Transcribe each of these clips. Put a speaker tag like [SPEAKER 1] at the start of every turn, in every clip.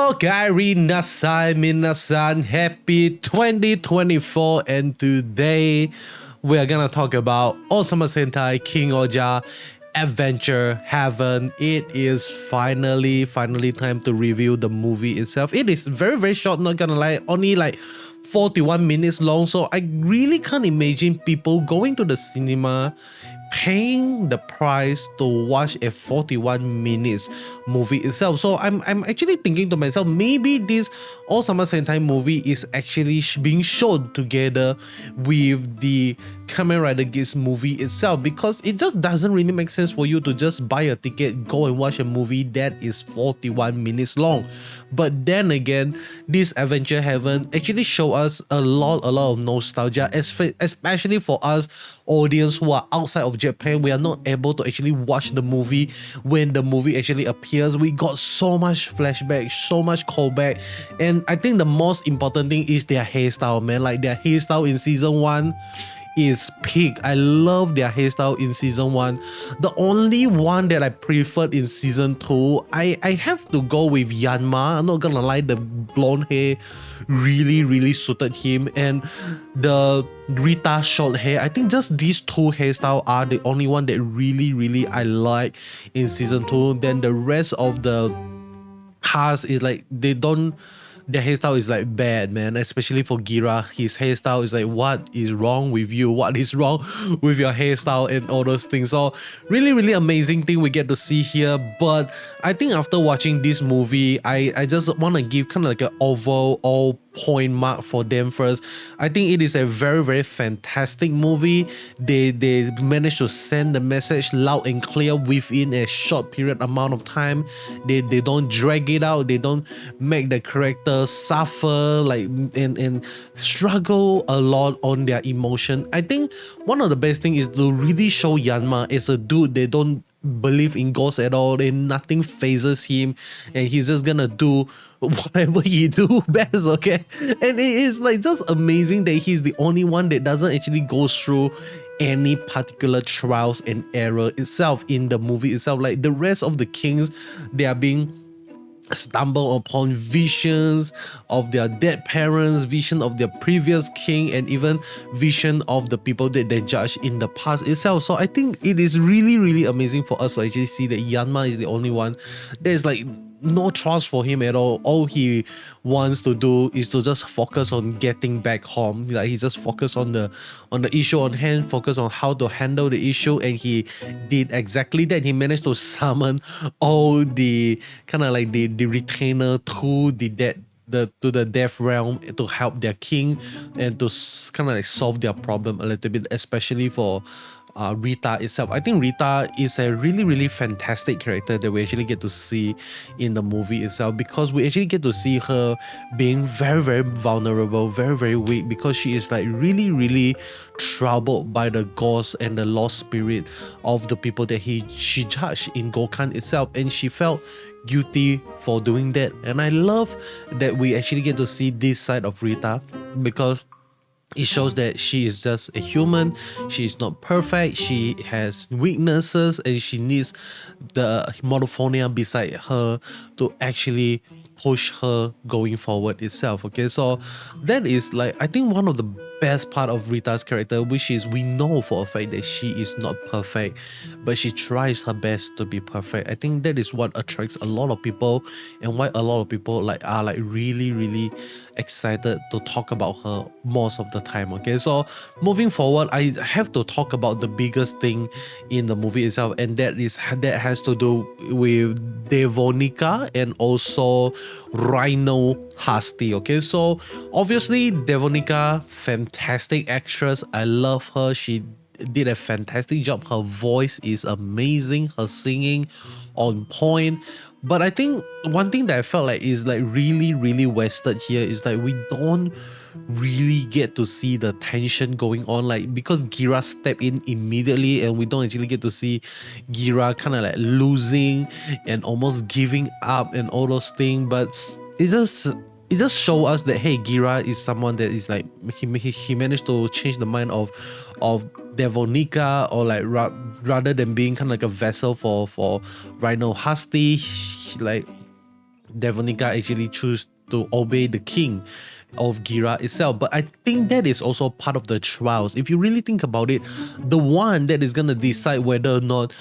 [SPEAKER 1] Okaeri nasai minasan, happy 2024, and today we are gonna talk about Ohsama Sentai King-Ohger Adventure Heaven. It is finally time to review the movie itself. It is very short, not gonna lie, only like 41 minutes long, so I really can't imagine people going to the cinema paying the price to watch a 41 minutes movie itself. So I'm actually thinking to myself, maybe this Ohsama Sentai movie is actually being shown together with the Kamen Rider Geats movie itself, because it just doesn't really make sense for you to just buy a ticket, go and watch a movie that is 41 minutes long. But then again, this Adventure Heaven actually show us a lot of nostalgia, especially for us audience who are outside of Japan. We are not able to actually watch the movie when the movie actually appears. We got so much flashback, so much callback, and I think the most important thing is their hairstyle, man. Like their hairstyle in season 1 is peak. I love their hairstyle in season 1. The only one that I preferred in season 2, I have to go with Yanma. I'm not gonna lie, the blonde hair really suited him, and the Rita short hair. I think just these two hairstyles are the only one that really I like in season 2. Then the rest of the cast is like, their hairstyle is like bad, man. Especially for Gira, his hairstyle is like, what is wrong with you? What is wrong with your hairstyle and all those things? So really amazing thing we get to see here. But I think after watching this movie, I just want to give kind of like an overall point mark for them first. I think it is a very fantastic movie. They managed to send the message loud and clear within a short period amount of time. They don't drag it out. They don't make the characters suffer like and struggle a lot on their emotion. I think one of the best thing is to really show Yanma as a dude. They don't believe in ghosts at all, and nothing phases him, and he's just gonna do whatever he do best, okay? And it is like just amazing that he's the only one that doesn't actually go through any particular trials and error itself in the movie itself. Like the rest of the kings, they are being stumble upon visions of their dead parents, vision of their previous king, and even vision of the people that they judged in the past itself. So I think it is really amazing for us to actually see that Yanma is the only one. There's like no trust for him at all. All he wants to do is to just focus on getting back home. Like he just focus on the issue on hand, focus on how to handle the issue, and he did exactly that. He managed to summon all the kind of like the retainer to the death realm to help their king and to kind of like solve their problem a little bit, especially for Rita itself. I think Rita is a really fantastic character that we actually get to see in the movie itself, because we actually get to see her being very vulnerable, very weak, because she is like really troubled by the ghost and the lost spirit of the people that she judged in Gokhan itself, and she felt guilty for doing that. And I love that we actually get to see this side of Rita, because it shows that she is just a human. She is not perfect. She has weaknesses, and she needs the monophonia beside her to actually push her going forward itself. Okay, so that is like, I think one of the best part of Rita's character, which is we know for a fact that she is not perfect, but she tries her best to be perfect. I think that is what attracts a lot of people, and why a lot of people are really excited to talk about her most of the time. Okay, so moving forward, I have to talk about the biggest thing in the movie itself, and that has to do with Devonica and also Rhino Husty. Okay, so obviously Devonica, fantastic actress. I love her. She did a fantastic job. Her voice is amazing. Her singing on point. But I think one thing that I felt like is like really wasted here is like we don't really get to see the tension going on, like because Gira stepped in immediately, and we don't actually get to see Gira kind of like losing and almost giving up and all those things. But it just show us that, hey, Gira is someone that is like he managed to change the mind of Devonica, or like rather than being kind of like a vessel for Rhino Husty, like Devonica actually choose to obey the king of Gira itself. But I think that is also part of the trials. If you really think about it, the one that is gonna decide whether or not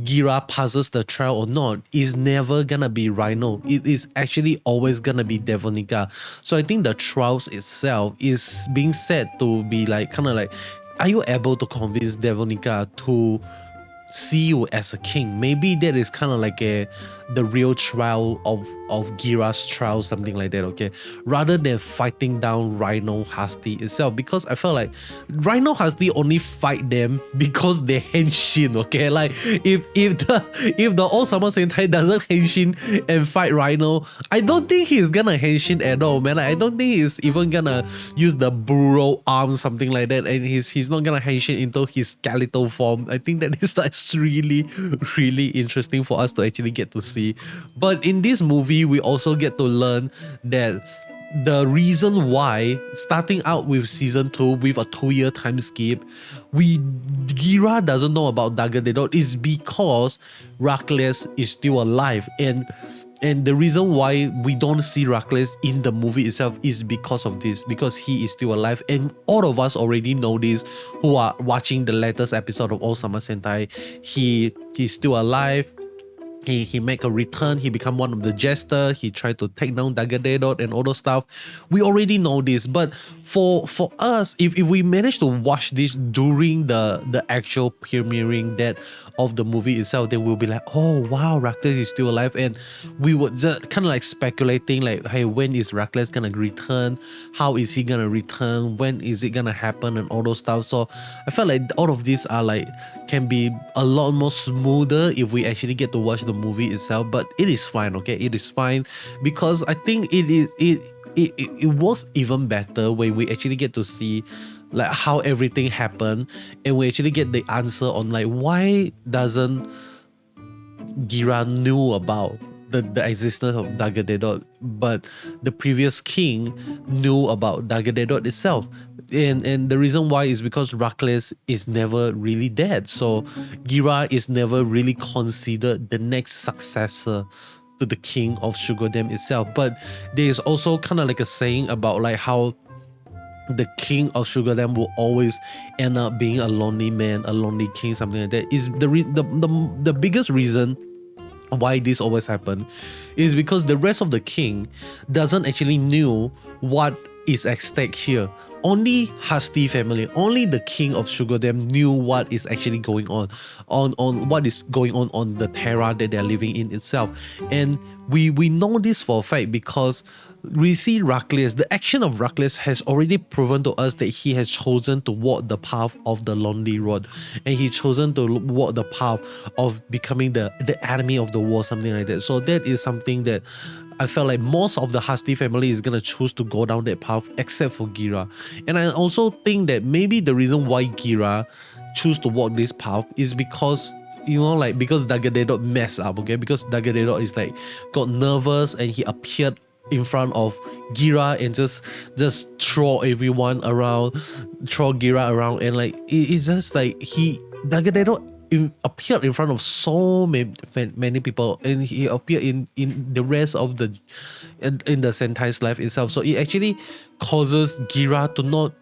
[SPEAKER 1] Gira passes the trial or not is never gonna be Rhino. It is actually always gonna be Devonica. So I think the trials itself is being said to be like kind of like, are you able to convince Devonica to see you as a king? Maybe that is kind of like the real trial of Gira's trial, something like that, okay? Rather than fighting down Rhino Husky itself, because I felt like Rhino Husky only fight them because they henshin, okay? Like if the Ohsama Sentai doesn't henshin and fight Rhino, I don't think he's gonna henshin at all, man. Like, I don't think he's even gonna use the burrow arm, something like that, and he's not gonna henshin into his skeletal form. I think that is like really, really interesting for us to actually get to see. But in this movie, we also get to learn that the reason why, starting out with season 2 with a 2-year time skip, Gira doesn't know about Dagadedot is because Rakles is still alive, and the reason why we don't see Rakles in the movie itself is because of this, because he is still alive, and all of us already know this who are watching the latest episode of Ohsama Sentai. He's still alive. He make a return, he become one of the jester, he tried to take down Dagadedot and all those stuff. We already know this, but for us, if we manage to watch this during the actual premiering that of the movie itself, then we'll be like, oh wow, Rakles is still alive, and we would just kind of like speculating like, hey, when is Rakles gonna return? How is he gonna return? When is it gonna happen? And all those stuff. So I felt like all of these are like can be a lot more smoother if we actually get to watch the movie itself. But it is fine, okay? It is fine, because I think it works even better when we actually get to see like how everything happened, and we actually get the answer on like why doesn't Gira knew about the existence of Dagadedot, but the previous king knew about Dagadedot itself. And the reason why is because Rakles is never really dead. So Gira is never really considered the next successor to the King of Shugoddam itself. But there is also kind of like a saying about like how the King of Shugoddam will always end up being a lonely man, a lonely king, something like that. Is the biggest reason why this always happen is because the rest of the king doesn't actually knew what is at stake here. Only Husky family, only the King of Shugoddam knew what is actually going on what is going on the Terra that they're living in itself. And we know this for a fact because we see Rakles, the action of Rakles has already proven to us that he has chosen to walk the path of the lonely road, and he chosen to walk the path of becoming the enemy of the war, something like that. So that is something that I felt like most of the Husky family is gonna choose to go down that path except for Gira. And I also think that maybe the reason why Gira choose to walk this path is because, you know, like because Dagadedot messed up, okay? Because Dagadedot is like got nervous and he appeared in front of Gira and just throw everyone around, throw Gira around, and like it's just like Dagadedot appeared in front of so many people, and he appeared in the rest of the in the Sentai's life itself. So it actually causes Gira to not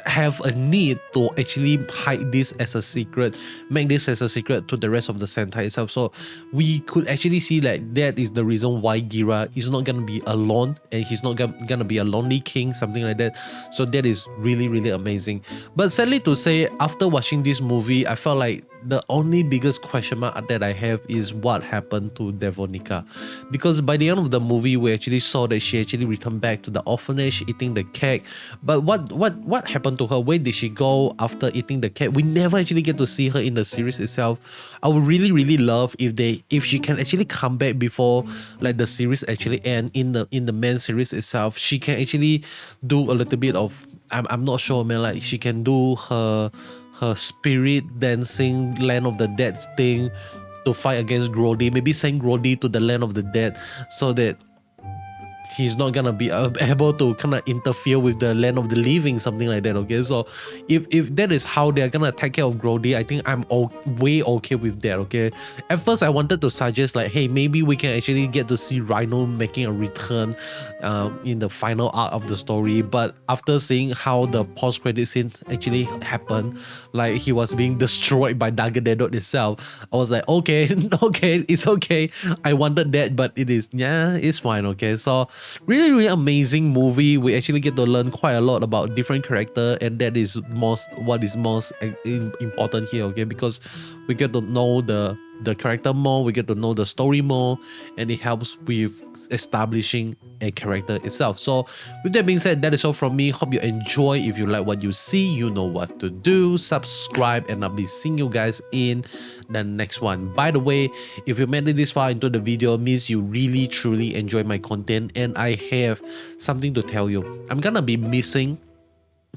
[SPEAKER 1] have a need to actually hide this as a secret, make this as a secret to the rest of the Sentai itself. So we could actually see like that is the reason why Gira is not gonna be alone, and he's not gonna be a lonely king, something like that. So that is really, really amazing. But sadly to say, after watching this movie, I felt like the only biggest question mark that I have is what happened to Devonica, because by the end of the movie we actually saw that she actually returned back to the orphanage eating the cake. But what happened to her? Where did she go after eating the cake? We never actually get to see her in the series itself. I would really love if she can actually come back before like the series actually end. In the main series itself, she can actually do a little bit of, I'm not sure, man, like she can do her spirit dancing land of the dead thing to fight against Grody, maybe send Grody to the land of the dead so that he's not gonna be able to kind of interfere with the land of the living, something like that. Okay, so if that is how they're gonna take care of Grody, I think I'm way okay with that. Okay, at first I wanted to suggest like, hey, maybe we can actually get to see Rhino making a return in the final arc of the story, but after seeing how the post-credit scene actually happened, like he was being destroyed by Dagadedot itself, I was like, okay, okay, it's okay. I wanted that, but it's fine. Okay, so really amazing movie. We actually get to learn quite a lot about different character, and that is what is most important here. Okay, because we get to know the character more, we get to know the story more, and it helps with establishing a character itself. So with that being said, that is all from me. Hope you enjoy. If you like what you see, you know what to do. Subscribe, and I'll be seeing you guys in the next one. By the way, if you made it this far into the video, it means you really truly enjoy my content, and I have something to tell you. I'm gonna be missing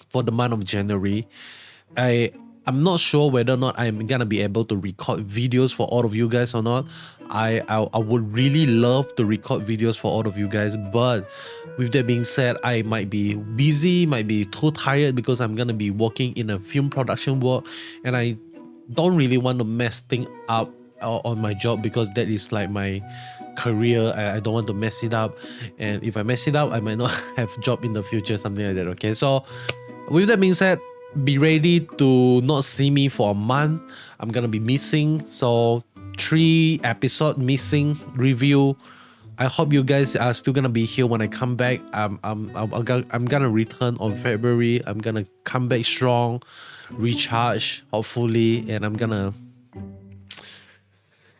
[SPEAKER 1] for the month of January. I'm not sure whether or not I'm gonna be able to record videos for all of you guys or not. I would really love to record videos for all of you guys, but with that being said, I might be busy, might be too tired because I'm gonna be working in a film production work, and I don't really want to mess things up on my job because that is like my career. I don't want to mess it up, and if I mess it up, I might not have job in the future, something like that. Okay, so with that being said, be ready to not see me for a month. I'm gonna be missing, so 3 episode missing review. I hope you guys are still gonna be here when I come back. I'm gonna return on February. I'm gonna come back strong, recharge hopefully, and I'm gonna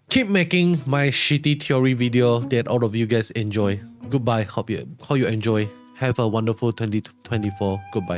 [SPEAKER 1] keep making my shitty theory video that all of you guys enjoy. Goodbye. Hope you enjoy. Have a wonderful 2024. Goodbye.